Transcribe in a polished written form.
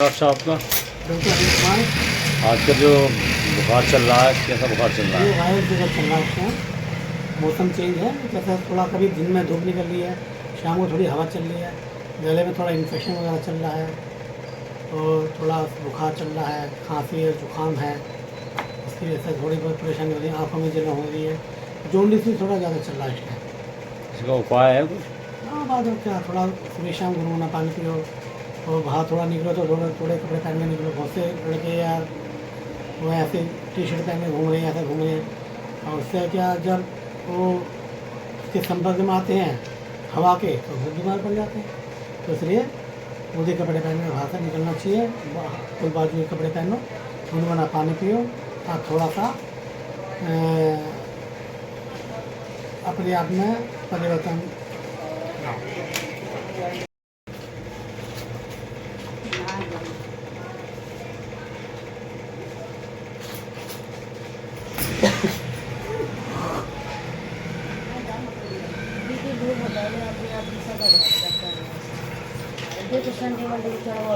Doctor साहब आपका? Doctor Anil Kumar. आजकल जो बुखार चल रहा है, कैसा बुखार चल रहा ये है? वायरस जगह चल रहा है इस टाइम। मौसम चेंज है, जैसे थोड़ा कभी दिन में धूप निकल रही है, शाम को थोड़ी हवा चल रही है, गले में थोड़ा इन्फेक्शन वगैरह चल रहा है और थोड़ा बुखार चल रहा है, खांसी है, जुकाम है। इसकी वजह से थोड़ी बहुत परेशानी हो रही है, आँखों में जलन हो रही है, जॉन्डिस भी थोड़ा ज़्यादा चल रहा है इस टाइम। इसका उपाय है कुछ? हाँ, बाद में क्या, थोड़ा सुबह शाम गुनगुना पानी पियो और बाहर थोड़ा निकलो तो थोड़े थोड़े कपड़े पहन के निकलो। बहुत से लड़के यार वो ऐसे टी शर्ट पहन के घूम रहे हैं, ऐसे घूम रहे हैं, और उससे क्या, जब वो उसके संपर्क में आते हैं हवा के तो वो बीमार पड़ जाते हैं। तो इसलिए मोदी कपड़े पहन के बाहर से निकलना चाहिए, फुल बाजू के कपड़े पहनो, गुनगुना पानी पियो और थोड़ा सा अपने आप में परिवर्तन लाओ। देखो संडे मंडे चढ़वा